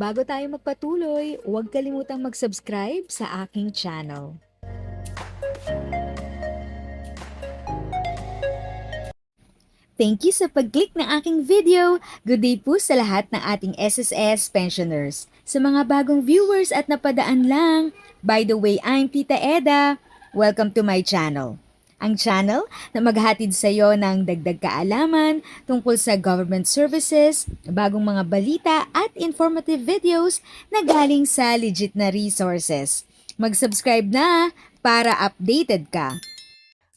Bago tayo magpatuloy, huwag kalimutang mag-subscribe sa aking channel. Thank you sa pag-click ng aking video. Good day po sa lahat ng ating SSS pensioners. Sa mga bagong viewers at napadaan lang, by the way, I'm Tita Eda. Welcome to my channel. Ang channel na maghatid sa iyo ng dagdag kaalaman tungkol sa government services, bagong mga balita at informative videos na galing sa legit na resources. Mag-subscribe na para updated ka.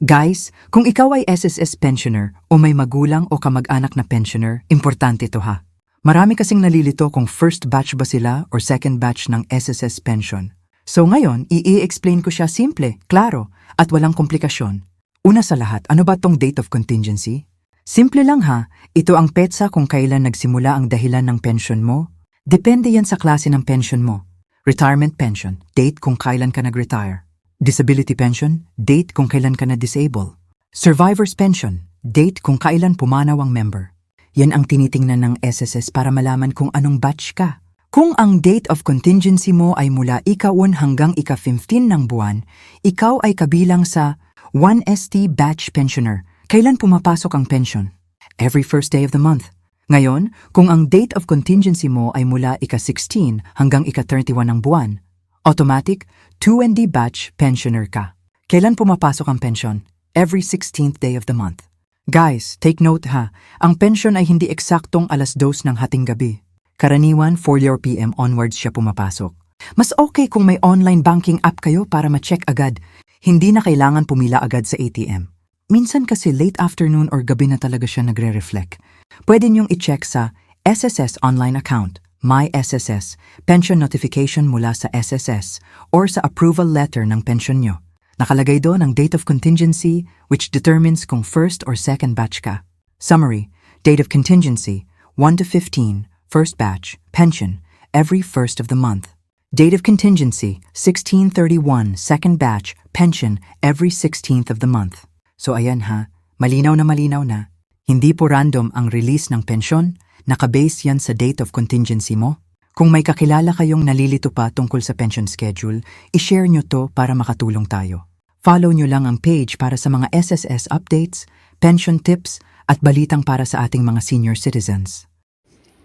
Guys, kung ikaw ay SSS pensioner o may magulang o kamag-anak na pensioner, importante to ha. Marami kasing nalilito kung first batch ba sila or second batch ng SSS pension. So ngayon, i-explain ko siya simple, klaro, at walang komplikasyon. Una sa lahat, ano ba tong date of contingency? Simple lang ha, ito ang petsa kung kailan nagsimula ang dahilan ng pension mo. Depende yan sa klase ng pension mo. Retirement pension, date kung kailan ka nag-retire. Disability pension, date kung kailan ka na-disable. Survivor's pension, date kung kailan pumanaw ang member. Yan ang tinitingnan ng SSS para malaman kung anong batch ka. Kung ang date of contingency mo ay mula ika-1 hanggang ika-15 ng buwan, ikaw ay kabilang sa 1ST batch pensioner. Kailan pumapasok ang pension? Every first day of the month. Ngayon, kung ang date of contingency mo ay mula ika-16 hanggang ika-31 ng buwan, automatic 2ND batch pensioner ka. Kailan pumapasok ang pension? Every 16th day of the month. Guys, take note ha, ang pension ay hindi eksaktong alas 2 ng hating gabi. Karaniwan 4 PM onwards siya pumapasok. Mas okay kung may online banking app kayo para ma-check agad. Hindi na kailangan pumila agad sa ATM. Minsan kasi late afternoon or gabi na talaga siya nagre-reflect. Pwede niyong i-check sa SSS online account, My SSS, pension notification mula sa SSS, or sa approval letter ng pension niyo. Nakalagay doon ang date of contingency which determines kung first or second batch ka. Summary, date of contingency, 1 to 15, first batch, pension, every first of the month. Date of contingency, 16/31, second batch, pension, every 16th of the month. So ayan ha, malinaw na. Hindi po random ang release ng pensyon, nakabase yan sa date of contingency mo. Kung may kakilala kayong nalilito pa tungkol sa pension schedule, i-share nyo to para makatulong tayo. Follow nyo lang ang page para sa mga SSS updates, pension tips, at balitang para sa ating mga senior citizens.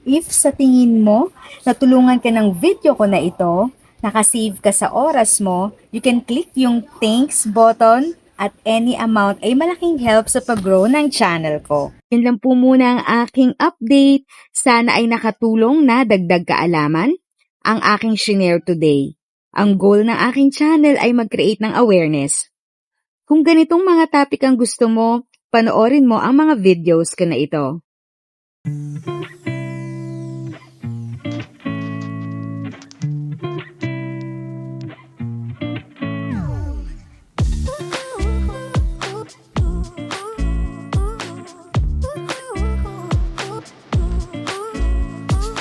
If sa tingin mo, natulungan ka ng video ko na ito, nakasave ka sa oras mo, you can click yung thanks button at any amount ay malaking help sa pag-grow ng channel ko. Yun lang po muna ang aking update. Sana ay nakatulong na dagdag kaalaman ang aking shinare today. Ang goal ng aking channel ay mag-create ng awareness. Kung ganitong mga topic ang gusto mo, panoorin mo ang mga videos ko na ito.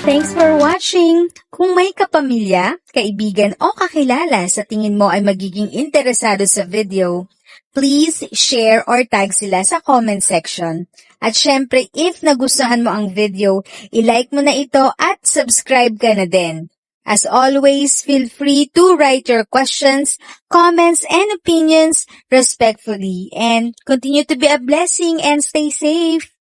Thanks for watching! Kung may kapamilya, kaibigan o kakilala sa tingin mo ay magiging interesado sa video, please share or tag sila sa comment section. At syempre, if nagustuhan mo ang video, i-like mo na ito at subscribe ka na din. As always, feel free to write your questions, comments, and opinions respectfully. And continue to be a blessing and stay safe!